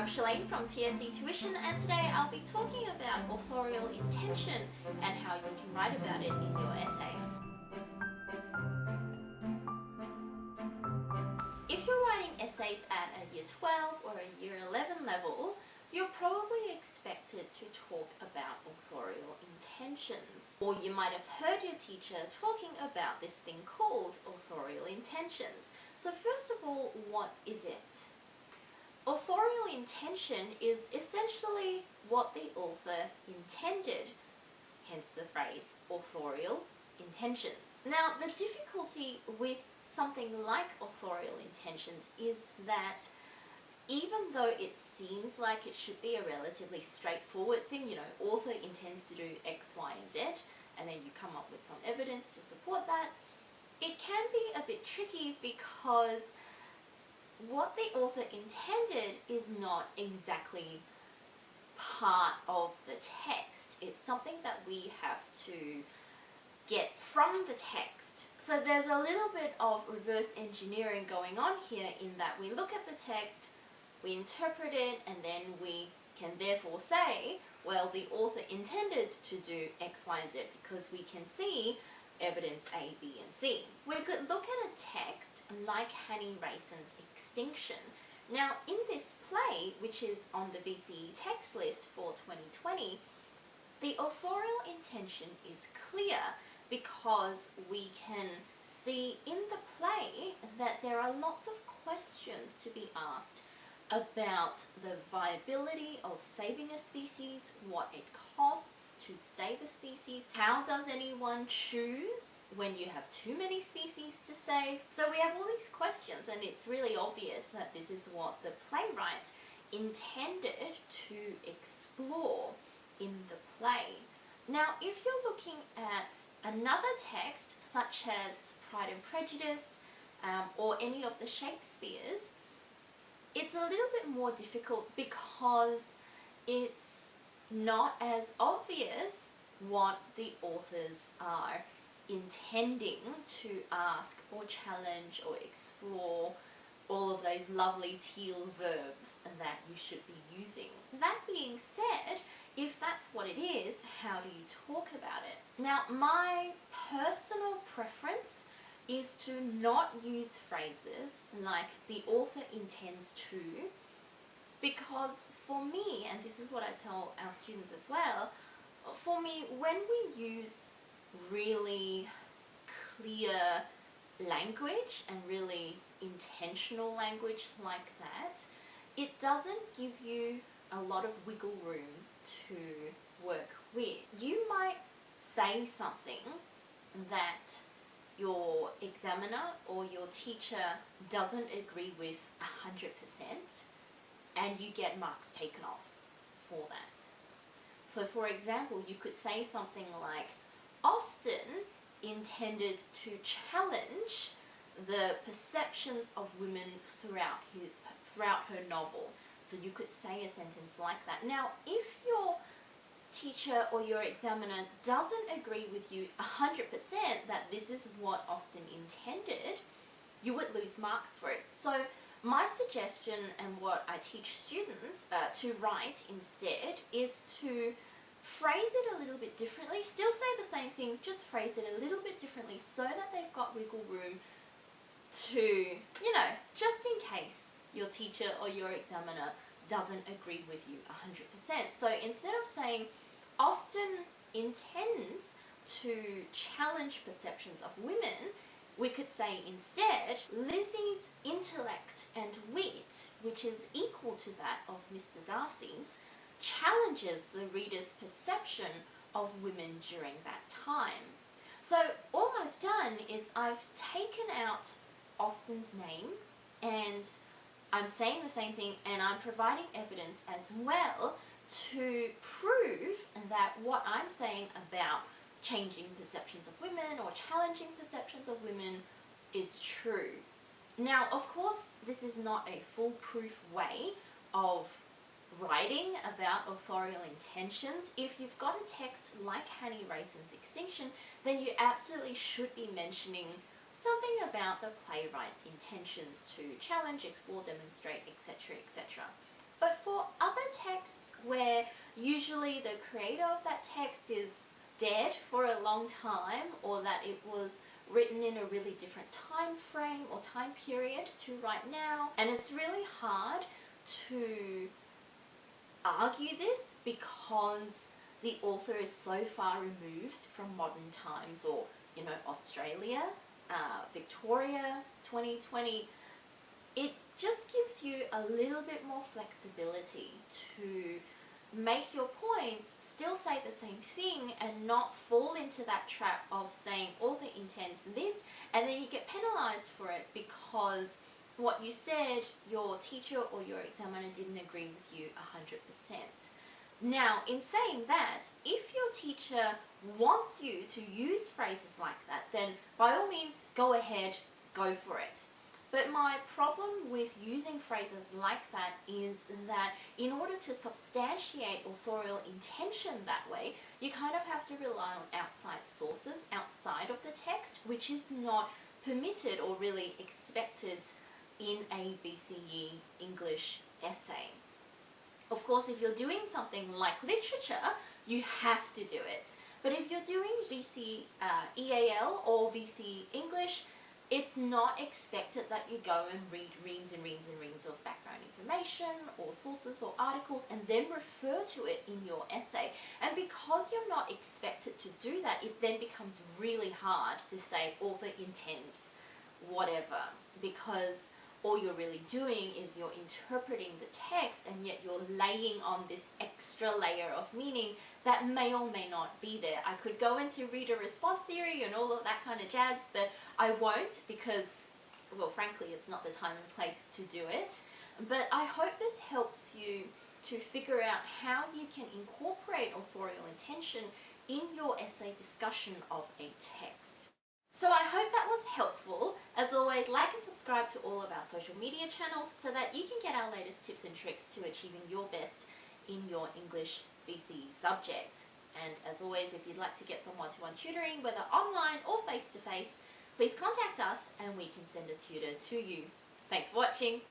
I'm Shirlaine from TSE Tuition, and today I'll be talking about authorial intention and how you can write about it in your essay. If you're writing essays at a Year 12 or a Year 11 level, you're probably expected to talk about authorial intentions. Or you might have heard your teacher talking about this thing called authorial intentions. So first of all, what is it? Authorial intention is essentially what the author intended, hence the phrase authorial intentions. Now, the difficulty with something like authorial intentions is that even though it seems like it should be a relatively straightforward thing, you know, author intends to do X, Y, and Z, and then you come up with some evidence to support that, it can be a bit tricky because what the author intended is not exactly part of the text. It's something that we have to get from the text. So there's a little bit of reverse engineering going on here in that we look at the text, we interpret it, and then we can therefore say, well, the author intended to do X, Y, and Z because we can see evidence A, B, and C. We could look at a text like Hannie Rayson's Extinction. Now, in this play, which is on the VCE text list for 2020, the authorial intention is clear because we can see in the play that there are lots of questions to be asked about the viability of saving a species, what it costs to save a species, how does anyone choose when you have too many species to save. So we have all these questions, and it's really obvious that this is what the playwright intended to explore in the play. Now, if you're looking at another text such as Pride and Prejudice or any of the Shakespeares, it's a little bit more difficult because it's not as obvious what the authors are intending to ask or challenge or explore, all of those lovely teal verbs that you should be using. That being said, if that's what it is, how do you talk about it? Now, my personal preference is to not use phrases like the author intends to, because for me, and this is what I tell our students as well, for me, when we use really clear language and really intentional language like that, it doesn't give you a lot of wiggle room to work with. You might say something that your examiner or your teacher doesn't agree with 100%, and you get marks taken off for that. So for example, you could say something like, Austen intended to challenge the perceptions of women throughout her novel. So you could say a sentence like that. Now, if your teacher or your examiner doesn't agree with you 100% that this is what Austen intended, you would lose marks for it. So my suggestion, and what I teach students to write instead, is to phrase it a little bit differently. Still say the same thing, just phrase it a little bit differently so that they've got wiggle room to, you know, just in case your teacher or your examiner doesn't agree with you 100%. So instead of saying Austen intends to challenge perceptions of women, we could say instead Lizzie's intellect and wit, which is equal to that of Mr. Darcy's, challenges the reader's perception of women during that time. So all I've done is I've taken out Austen's name, and I'm saying the same thing, and I'm providing evidence as well to prove that what I'm saying about changing perceptions of women or challenging perceptions of women is true. Now, of course, this is not a foolproof way of writing about authorial intentions. If you've got a text like Hannie Rayson's Extinction, then you absolutely should be mentioning something about the playwright's intentions to challenge, explore, demonstrate, etc., etc. But for other texts where usually the creator of that text is dead for a long time, or that it was written in a really different time frame or time period to right now, and it's really hard to argue this because the author is so far removed from modern times, or Australia, Victoria 2020, it just gives you a little bit more flexibility to make your points, still say the same thing, and not fall into that trap of saying author intends this, and then you get penalized for it because what you said, your teacher or your examiner didn't agree with you 100%. Now, in saying that, if your teacher wants you to use phrases like that, then by all means, go ahead, go for it. But my problem with using phrases like that is that in order to substantiate authorial intention that way, you kind of have to rely on outside sources outside of the text, which is not permitted or really expected in a VCE English essay. Of course, if you're doing something like literature, you have to do it. But if you're doing VCE EAL or VCE English, it's not expected that you go and read reams and reams and reams of background information or sources or articles and then refer to it in your essay. And because you're not expected to do that, it then becomes really hard to say author intends whatever, because all you're really doing is you're interpreting the text, and yet you're laying on this extra layer of meaning that may or may not be there. I could go into reader response theory and all of that kind of jazz, but I won't because, well, frankly, it's not the time and place to do it. But I hope this helps you to figure out how you can incorporate authorial intention in your essay discussion of a text. So I hope that was helpful. As always, like and subscribe to all of our social media channels so that you can get our latest tips and tricks to achieving your best in your English VCE subject. And as always, if you'd like to get some one-to-one tutoring, whether online or face-to-face, please contact us and we can send a tutor to you. Thanks for watching.